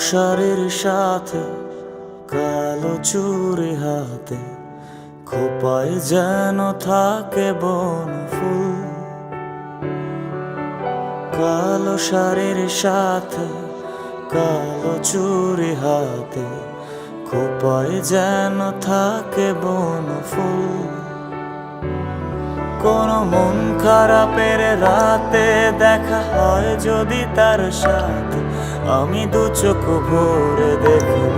শাড়ির সাথে কালো চুড়ি হাতে, খোপায় যেন থাকে বনফুল। কালো শাড়ির সাথে কালো চুড়ি হাতে, খোপায় যেন থাকে বনফুল। কোনো মন খারাপের রাতে দেখা হয় যদি তার সাথে, আমি দু চোখ ভরে দেখব,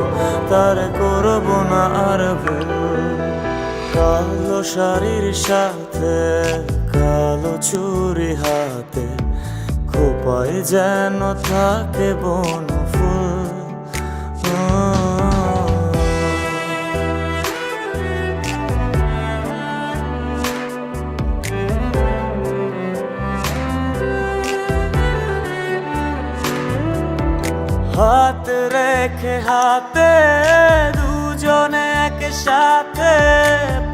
তার করব না আর ভুল। কালো শাড়ির সাথে কালো চুড়ি হাতে, খোপায় যেন থাকে বনফুল। হাত রেখে হাতে দুজনে একসাথে,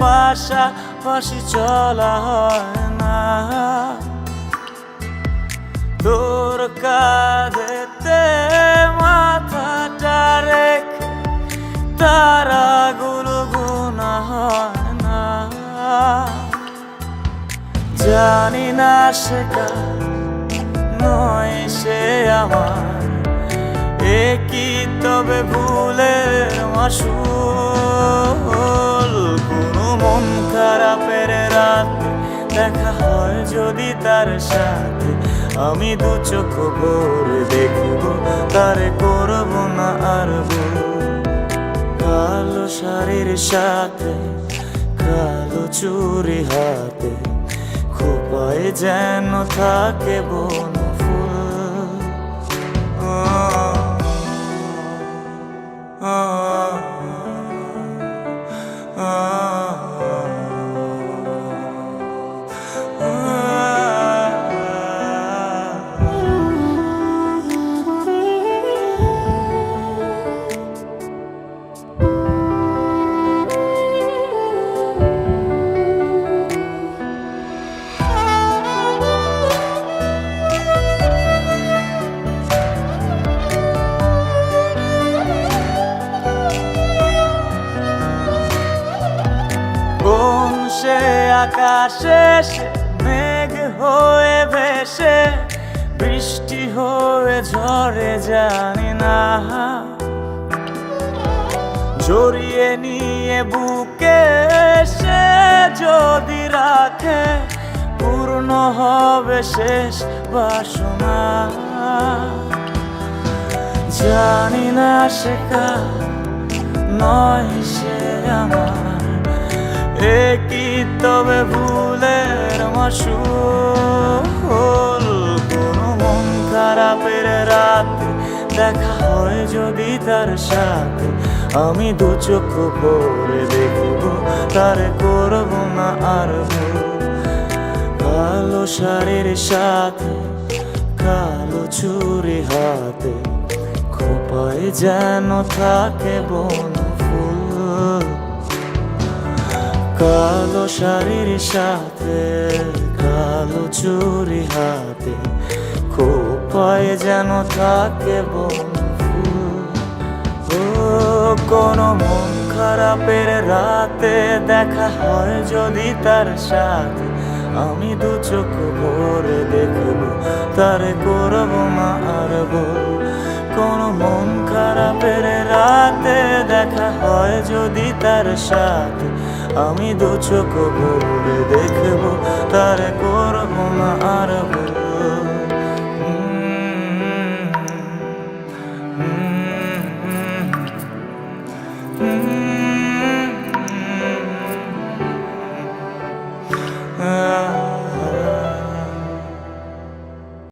পাশাপাশি চলা হয় না। তোর কাঁধেতে মাথাটা রেখে তারাগুলো গোনা হয় না। জানি না সে কার নয় সে আমার, কি তবে ভুলের মাসুল। কোনো মন খারাপের রাতে দেখা হয় যদি তার সাথে, আমি দু চোখ ভরে দেখব, তারে করব না আর ভুল। কালো শাড়ির সাথে কালো চুড়ি হাতে, খোপায় যেন থাকে বনফুল। সে আকাশে মেঘ হয়ে ভেসে, বৃষ্টি হয়ে ঝরে জানি না। জড়িয়ে নিয়ে বুকে সে যদি রাখে, পূর্ণ হবে শেষ বাসনা। জানি না সে কার নয় সে আমার, কি তবে ভুলের মাসুল। কোনো মন খারাপের রাতে দেখা হয় যদি তার সাথে, আমি দু চোখ ভরে দেখব, তারে করব না আর ভুল। কালো শাড়ির সাথে কালো চুড়ি হাতে, খোপায় যেন থাকে বনফুল। কালো শাড়ির সাথে কালো চুড়ি হাতে, খোপায় যেন থাকে বনফুল। ও কোনো মন খারাপের রাতে দেখা হয় যদি তার সাথে, আমি দু চোখ ভরে দেখব, তারে করব না আর ভুল। কোনো মন খারাপের রাতে দেখা হয় যদি তার সাথে, আমি দু চোখ ভরে দেখব, তারে করব না আর ভুল।